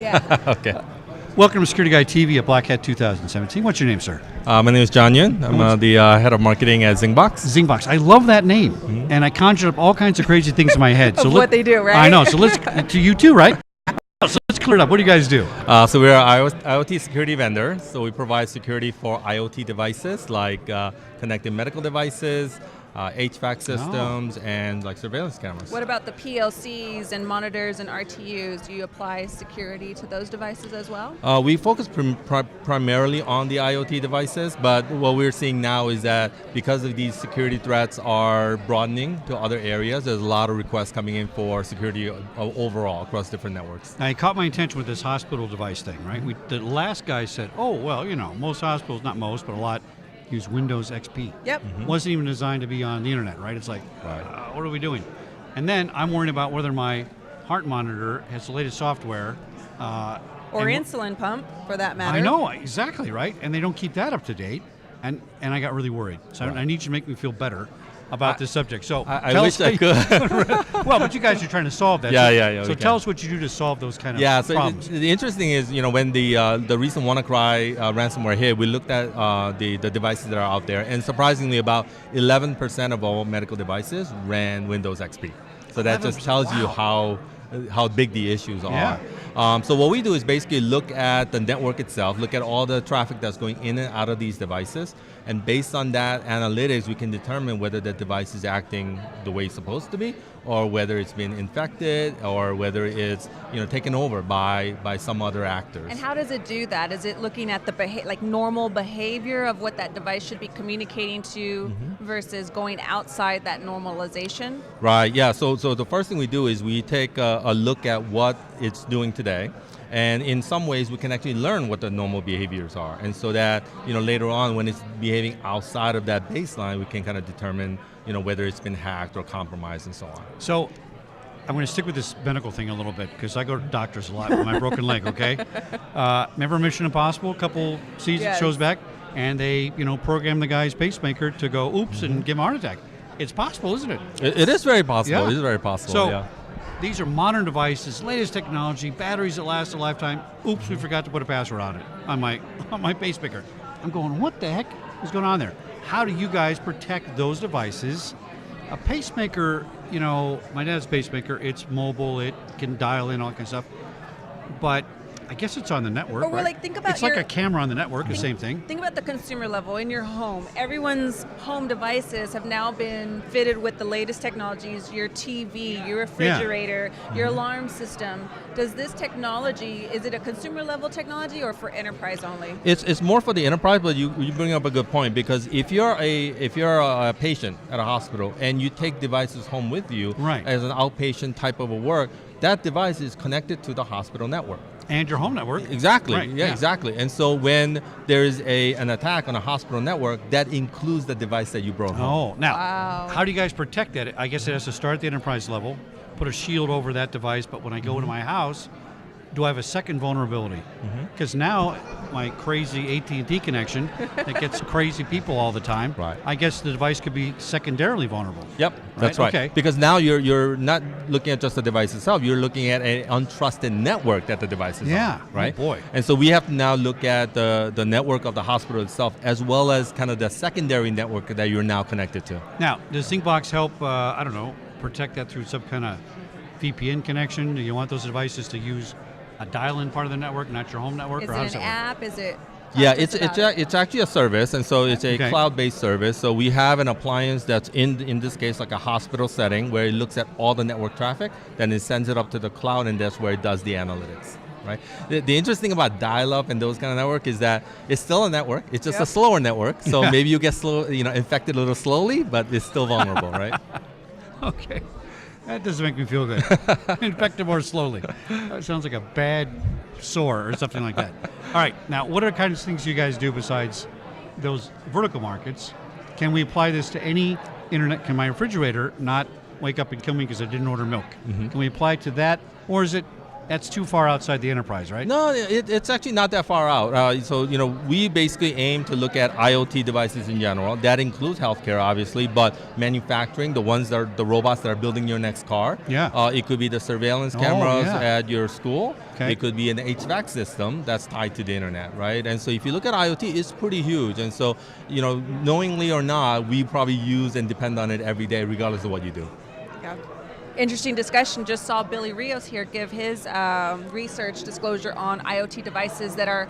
Yeah. Okay. Welcome to Security Guy TV at Black Hat 2017. What's your name, sir? My name is John Yun. I'm the head of marketing at Zingbox. Zingbox. I love that name, and I conjured up all kinds of crazy things in my head. Of what they do, right? I know. So let's to you too, right? So let's clear it up. What do you guys do? So we're an IoT security vendor. So we provide security for IoT devices like connected medical devices, HVAC systems, and like surveillance cameras. What about the PLCs and monitors and RTUs? Do you apply security to those devices as well? We focus primarily on the IoT devices, but what we're seeing now is that because of these security threats are broadening to other areas, there's a lot of requests coming in for security overall across different networks. Now, it caught my attention with this hospital device thing, right? The last guy said, oh, well, most hospitals, not most, but a lot, use Windows XP. Yep. Wasn't even designed to be on the internet, right? It's like, what are we doing? And then I'm worried about whether my heart monitor has the latest software. Or insulin pump, for that matter. I know, exactly, right? And they don't keep that up to date. And I got really worried. So I need you to make me feel better about this subject. So I wish I could. Well, but you guys are trying to solve that. Yeah. So tell us what you do to solve those kind of problems. The interesting is, when the recent WannaCry ransomware hit, we looked at the devices that are out there, and surprisingly, about 11% of all medical devices ran Windows XP. So that just tells you how big the issues are. Yeah. So what we do is basically look at the network itself, look at all the traffic that's going in and out of these devices, and based on that analytics, we can determine whether the device is acting the way it's supposed to be, or whether it's been infected, or whether it's taken over by some other actors. And how does it do that? Is it looking at the normal behavior of what that device should be communicating to versus going outside that normalization? Right. Yeah. So the first thing we do is we take a look at what it's doing today. And in some ways, we can actually learn what the normal behaviors are. And so that, later on, when it's behaving outside of that baseline, we can kind of determine, whether it's been hacked or compromised and so on. So I'm going to stick with this medical thing a little bit because I go to doctors a lot with my broken leg, okay? Remember Mission Impossible, a couple shows back? And they, program the guy's pacemaker to go, oops, and give him a heart attack. It's possible, isn't it? It is very possible. Yeah. It is very possible, So, these are modern devices, latest technology, batteries that last a lifetime. Oops, we forgot to put a password on it, on my pacemaker. I'm going, what the heck is going on there? How do you guys protect those devices? A pacemaker, my dad's pacemaker, it's mobile, it can dial in, all that kind of stuff. But I guess it's on the network, But we're right? think about it's like a camera on the network, the same thing. Think about the consumer level in your home. Everyone's home devices have now been fitted with the latest technologies, your TV, your refrigerator, your alarm system. Does this technology, is it a consumer level technology or for enterprise only? It's more for the enterprise, but you bring up a good point, because if you're a patient at a hospital and you take devices home with you as an outpatient type of a work, that device is connected to the hospital network. And your home network. Exactly. Right. Yeah, exactly. And so when there is an attack on a hospital network, that includes the device that you brought home. Oh, now, how do you guys protect that? I guess it has to start at the enterprise level, put a shield over that device, but when I go into my house, do I have a second vulnerability? Because now, my crazy AT&T connection that gets crazy people all the time, I guess the device could be secondarily vulnerable. Yep, that's right. Okay. Because now you're not looking at just the device itself, you're looking at an untrusted network that the device is on, right? Oh boy. And so we have to now look at the network of the hospital itself, as well as kind of the secondary network that you're now connected to. Now, does Zingbox help, protect that through some kind of VPN connection? Do you want those devices to use a dial-in part of the network, not your home network? Is or how it does an that work? app? Is it? Yeah, it's actually a service, and so it's a cloud-based service. So we have an appliance that's in this case like a hospital setting where it looks at all the network traffic, then it sends it up to the cloud, and that's where it does the analytics. Right. The interesting about dial-up and those kind of network is that it's still a network. It's just a slower network. So maybe you get infected a little slowly, but it's still vulnerable, right? Okay. That doesn't make me feel good. Infected more slowly. That sounds like a bad sore or something like that. All right. Now, what are the kinds of things you guys do besides those vertical markets? Can we apply this to any internet? Can my refrigerator not wake up and kill me because I didn't order milk? Can we apply it to that? Or is it that's too far outside the enterprise, right? No, it's actually not that far out. So, we basically aim to look at IoT devices in general. That includes healthcare, obviously, but manufacturing, the ones that are the robots that are building your next car. Yeah. It could be the surveillance cameras yeah. at your school. Okay. It could be an HVAC system that's tied to the internet, right? And so if you look at IoT, it's pretty huge. And so, knowingly or not, we probably use and depend on it every day, regardless of what you do. Yeah. Interesting discussion. Just saw Billy Rios here give his research disclosure on IoT devices that are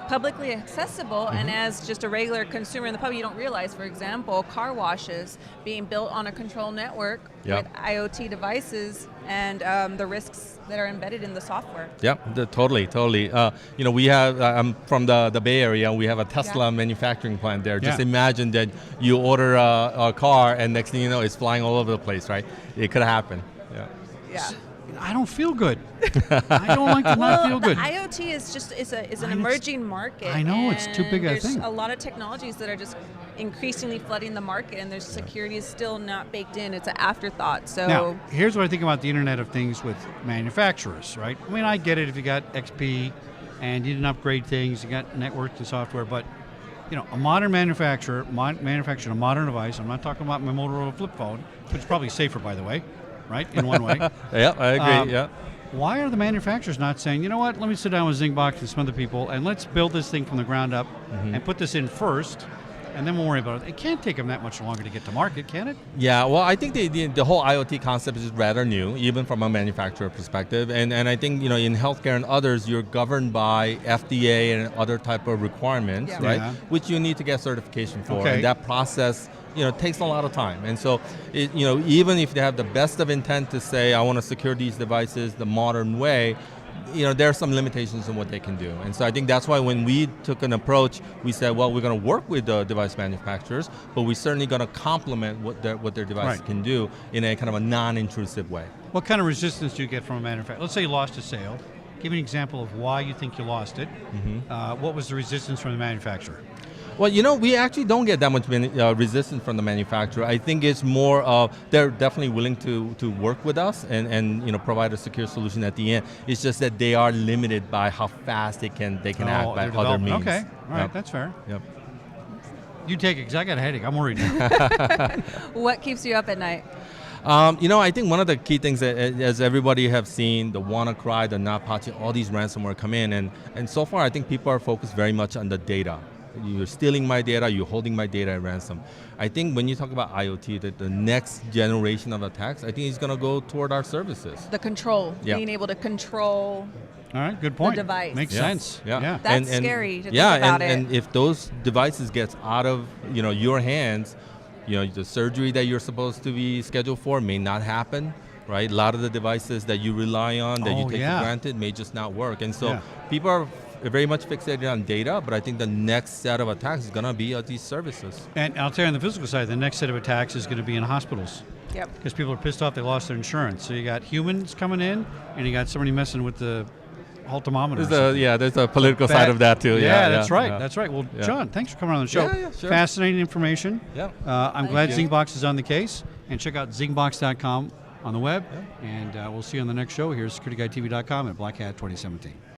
publicly accessible, and as just a regular consumer in the public, you don't realize, for example, car washes being built on a control network with IoT devices and the risks that are embedded in the software. Yep, totally. We have, I'm from the Bay Area, we have a Tesla manufacturing plant there. Just imagine that you order a car and next thing you know, it's flying all over the place, right? It could happen. Yeah. I don't feel good. I don't like to not feel good. IoT is an emerging market. I know, it's too big a there's thing. There's a lot of technologies that are just increasingly flooding the market, and their security is still not baked in. It's an afterthought. So now, here's what I think about the Internet of Things with manufacturers, right? I mean, I get it if you got XP and you didn't upgrade things, you got networked and software, but a modern manufacturer manufacturing a modern device. I'm not talking about my Motorola flip phone, which is probably safer, by the way, right? In one way. Yeah, I agree. Why are the manufacturers not saying, you know what, let me sit down with Zingbox and some other people and let's build this thing from the ground up and put this in first, and then we'll worry about it. It can't take them that much longer to get to market, can it? Yeah, well, I think the whole IoT concept is rather new, even from a manufacturer perspective. And I think, in healthcare and others, you're governed by FDA and other type of requirements, right? Yeah. Which you need to get certification for. Okay. And that process, takes a lot of time. And so, even if they have the best of intent to say, I want to secure these devices the modern way, there are some limitations in what they can do. And so I think that's why when we took an approach, we said, well, we're going to work with the device manufacturers, but we're certainly going to complement what their devices can do in a kind of a non-intrusive way. What kind of resistance do you get from a manufacturer? Let's say you lost a sale. Give me an example of why you think you lost it. What was the resistance from the manufacturer? Well, we actually don't get that much resistance from the manufacturer. I think it's more of they're definitely willing to work with us and provide a secure solution at the end. It's just that they are limited by how fast they can act by other means. Okay, all right, that's fair. Yep. You take it, because I got a headache. I'm worried now. What keeps you up at night? I think one of the key things that, as everybody have seen, the WannaCry, the NotPetya, all these ransomware come in, and so far I think people are focused very much on the data. You're stealing my data, you're holding my data at ransom. I think when you talk about IoT, that the next generation of attacks, I think is going to go toward our services. The control, being able to control all right, good point. the device. Makes sense. Yeah. That's scary to think about it. And if those devices gets out of your hands, the surgery that you're supposed to be scheduled for may not happen. Right, a lot of the devices that you rely on, that you take for granted, may just not work. And so people are very much fixated on data, but I think the next set of attacks is going to be these services. And I'll tell you on the physical side, the next set of attacks is going to be in hospitals. Yep. Because people are pissed off they lost their insurance. So you got humans coming in, and you got somebody messing with the whole thermometer. There's a political side of that too. That's right. That's right. Well, John, thanks for coming on the show. Yeah, sure. Fascinating information. Yeah. I'm glad Zingbox is on the case. And check out zingbox.com on the web. And we'll see you on the next show here at securityguytv.com at Black Hat 2017.